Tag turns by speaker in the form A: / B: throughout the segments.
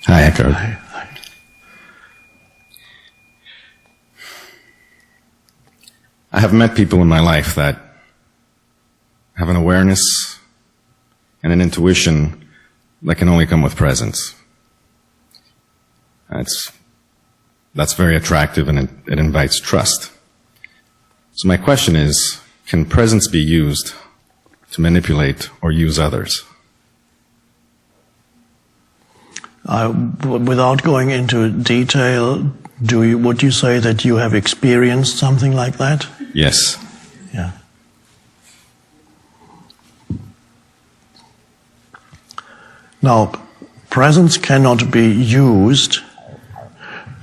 A: Hi, Eckhart.
B: Hi.
A: I have met people in my life that have an awareness and an intuition that can only come with presence. That's very attractive, and it invites trust. So my question is, can presence be used to manipulate or use others?
B: Without going into detail, would you say that you have experienced something like that?
A: Yes.
B: Yeah. Now, presence cannot be used,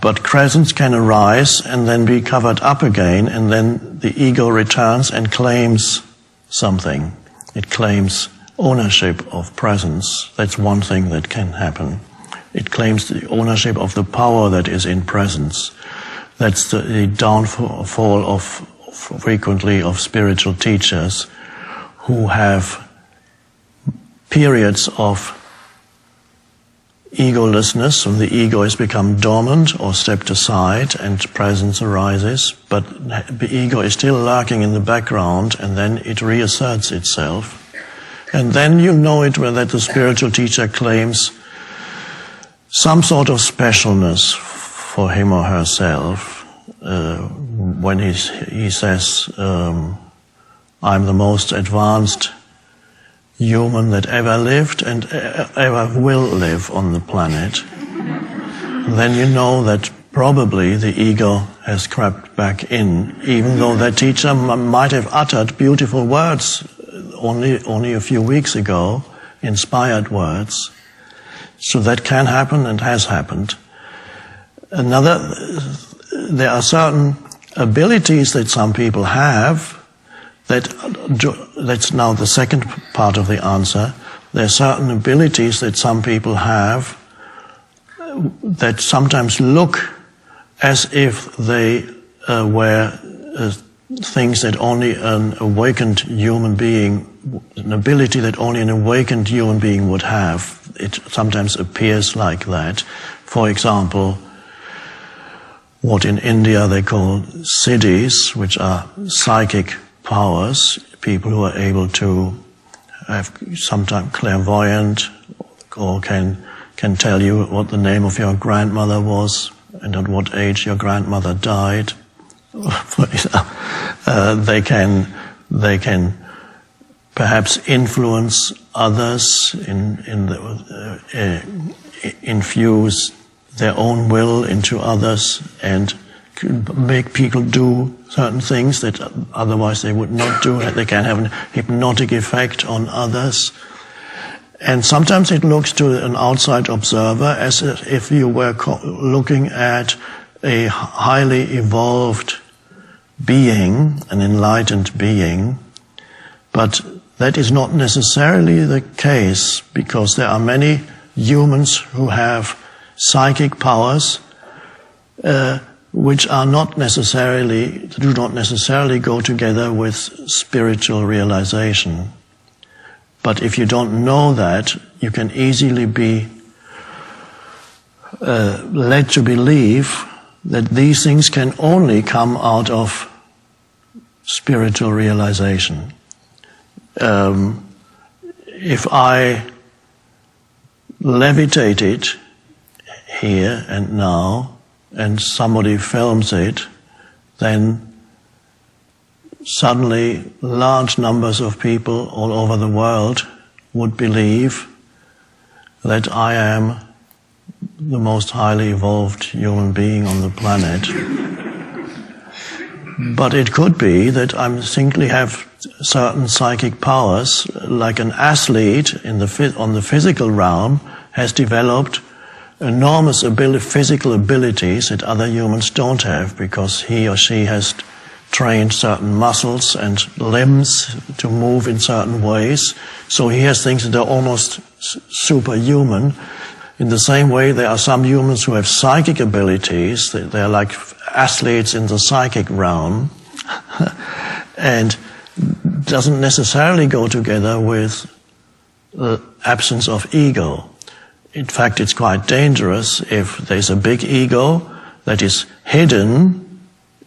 B: but presence can arise and then be covered up again, and then the ego returns and claims something. It claims ownership of presence. That's one thing that can happen. It claims the ownership of the power that is in presence. That's the downfall of frequently of spiritual teachers who have periods of egolessness, when the ego has become dormant or stepped aside and presence arises, but the ego is still lurking in the background, and then it reasserts itself. And then you know it when that the spiritual teacher claims some sort of specialness for him or herself, when he says, I'm the most advanced human that ever lived and ever will live on the planet. Then you know that probably the ego has crept back in, even though that teacher might have uttered beautiful words only a few weeks ago, inspired words. So that can happen and has happened. There are certain abilities that some people have that's now the second part of the answer. There are certain abilities that some people have that sometimes look as if they were things that only an awakened human being, an ability that only an awakened human being would have. It sometimes appears like that. For example, what in India they call siddhis, which are psychic powers, people who are able to have sometimes clairvoyant or can tell you what the name of your grandmother was and at what age your grandmother died. They can perhaps influence others, infuse their own will into others and make people do certain things that otherwise they would not do. They can have an hypnotic effect on others. And sometimes it looks to an outside observer as if you were looking at a highly evolved being, an enlightened being, but that is not necessarily the case, because there are many humans who have psychic powers which do not necessarily go together with spiritual realization. But if you don't know that, you can easily be led to believe that these things can only come out of spiritual realization. If I levitated here and now, and somebody films it, then suddenly large numbers of people all over the world would believe that I am the most highly evolved human being on the planet. But it could be that I simply have certain psychic powers, like an athlete on the physical realm has developed enormous physical abilities that other humans don't have, because he or she has trained certain muscles and limbs to move in certain ways. So he has things that are almost superhuman. In the same way, there are some humans who have psychic abilities. They're like athletes in the psychic realm. And doesn't necessarily go together with the absence of ego. in fact, it's quite dangerous if there's a big ego that is hidden.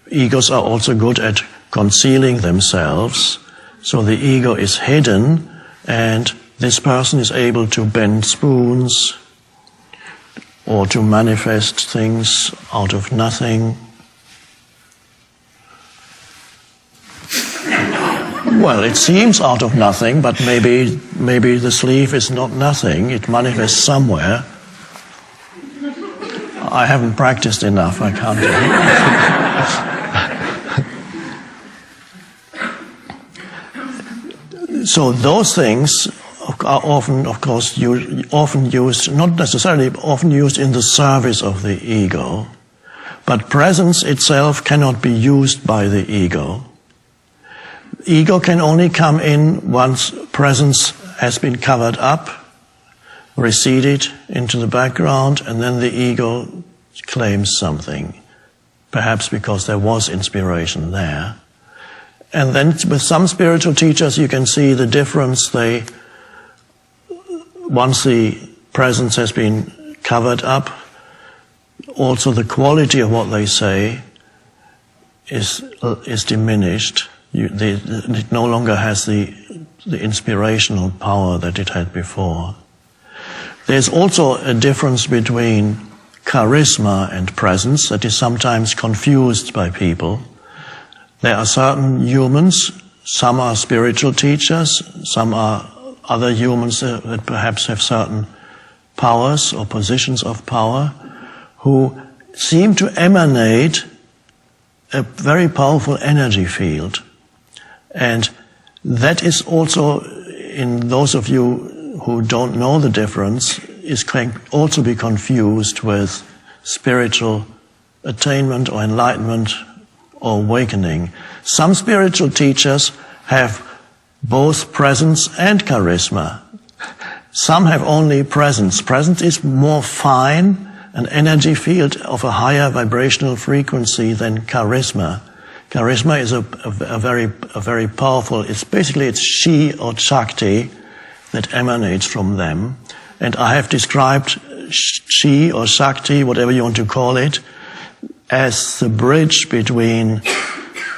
B: Egos are also good at concealing themselves. So the ego is hidden, and this person is able to bend spoons or to manifest things out of nothing. Well, it seems out of nothing, but maybe the sleeve is not nothing. It manifests somewhere. I haven't practiced enough. I can't do it. So those things are often, of course, often used, not necessarily, often used in the service of the ego. But presence itself cannot be used by the ego. Ego can only come in once presence has been covered up, receded into the background, and then the ego claims something, perhaps because there was inspiration there. And then with some spiritual teachers you can see the difference. Once the presence has been covered up, also the quality of what they say is diminished. It no longer has the inspirational power that it had before. There's also a difference between charisma and presence that is sometimes confused by people. There are certain humans, some are spiritual teachers, some are other humans that perhaps have certain powers or positions of power, who seem to emanate a very powerful energy field. And that is also, in those of you who don't know the difference, can also be confused with spiritual attainment or enlightenment or awakening. Some spiritual teachers have both presence and charisma. Some have only presence. Presence is more fine, an energy field of a higher vibrational frequency than charisma. Charisma is a very powerful, it's chi or Shakti that emanates from them. And I have described chi or Shakti, whatever you want to call it, as the bridge between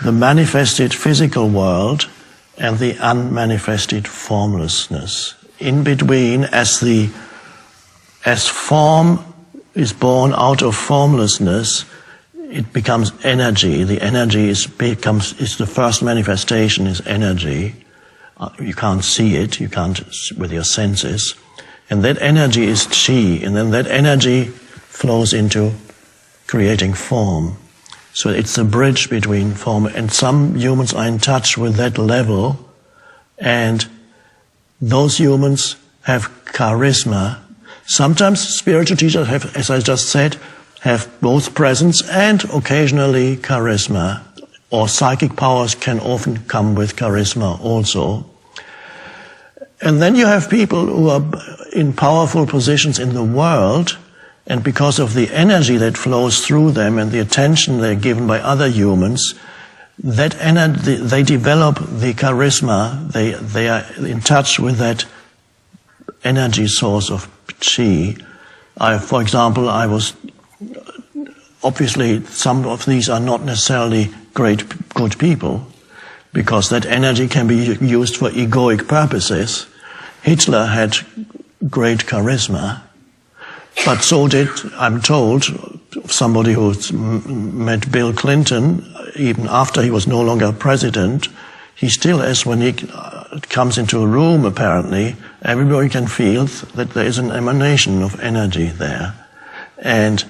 B: the manifested physical world and the unmanifested formlessness. In between, as form is born out of formlessness, it becomes energy. The energy is the first manifestation is energy. You can't see it, you can't with your senses. And that energy is chi, and then that energy flows into creating form. So it's a bridge between form, and some humans are in touch with that level, and those humans have charisma. Sometimes spiritual teachers have, as I just said, have both presence and occasionally charisma, or psychic powers can often come with charisma also. And then you have people who are in powerful positions in the world, and because of the energy that flows through them and the attention they're given by other humans, that energy, they develop the charisma, they are in touch with that energy source of chi. For example, obviously some of these are not necessarily good people, because that energy can be used for egoic purposes. Hitler had great charisma, but so did, I'm told, somebody who met Bill Clinton, even after he was no longer president, he still has, when he comes into a room apparently, everybody can feel that there is an emanation of energy there. And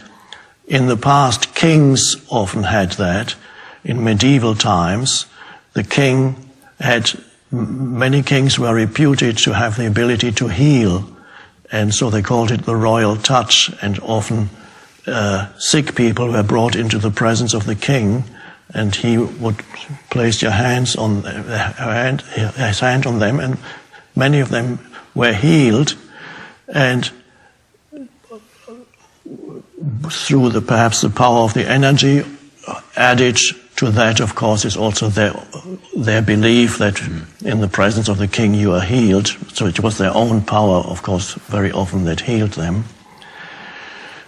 B: in the past, kings often had that. In medieval times, many kings were reputed to have the ability to heal, and so they called it the royal touch, and often sick people were brought into the presence of the king, and he would place his hand on them, and many of them were healed, and through perhaps the power of the energy, added to that, of course, is also their belief that in the presence of the king you are healed. So it was their own power, of course, very often that healed them.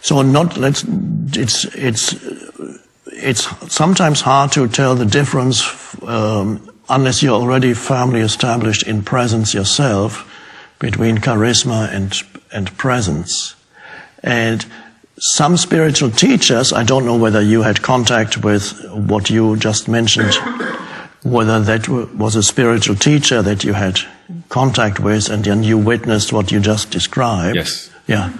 B: So it's sometimes hard to tell the difference unless you're already firmly established in presence yourself between charisma and presence. And some spiritual teachers, I don't know whether you had contact with what you just mentioned, whether that was a spiritual teacher that you had contact with and then you witnessed what you just described.
A: Yes.
B: Yeah.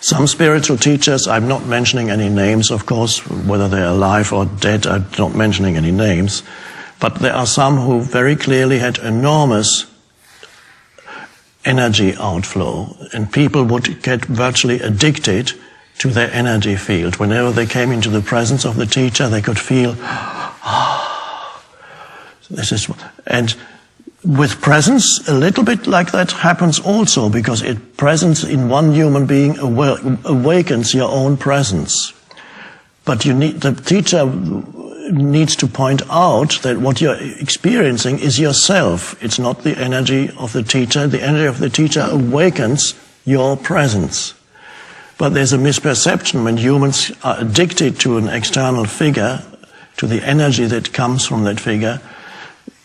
B: Some spiritual teachers, I'm not mentioning any names, of course, whether they're alive or dead, I'm not mentioning any names, but there are some who very clearly had enormous energy outflow, and people would get virtually addicted to their energy field. Whenever they came into the presence of the teacher, they could feel, and with presence, a little bit like that happens also, because presence in one human being awakens your own presence. But the teacher needs to point out that what you're experiencing is yourself. It's not the energy of the teacher. The energy of the teacher awakens your presence. But there's a misperception when humans are addicted to an external figure, to the energy that comes from that figure.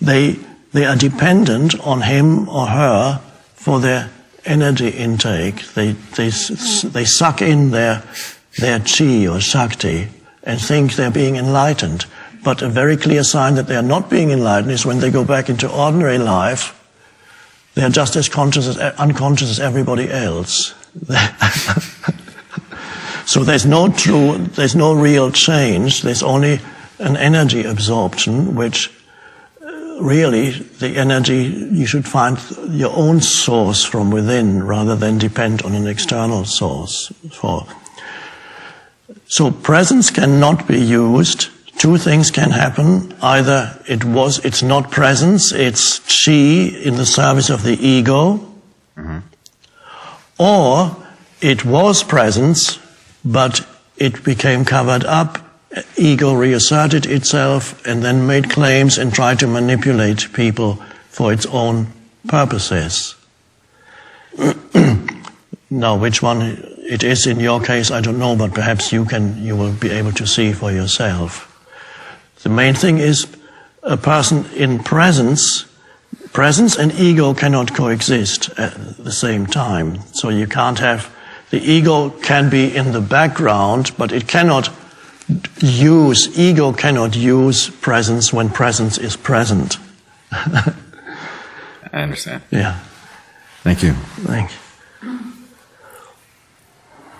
B: They are dependent on him or her for their energy intake. They suck in their chi or shakti and think they're being enlightened. But a very clear sign that they are not being enlightened is when they go back into ordinary life, they are just as unconscious as everybody else. So there's no real change. There's only an energy absorption, which really the energy, you should find your own source from within rather than depend on an external source for. So presence cannot be used. Two things can happen. Either it's not presence, it's chi in the service of the ego, or it was presence, but it became covered up. Ego reasserted itself and then made claims and tried to manipulate people for its own purposes. Now, which one it is in your case, I don't know, but perhaps you will be able to see for yourself. The main thing is a person in presence and ego cannot coexist at the same time. So you can't have, the ego can be in the background, but ego cannot use presence when presence is present.
A: I understand.
B: Yeah.
A: Thank you.
B: Thank you.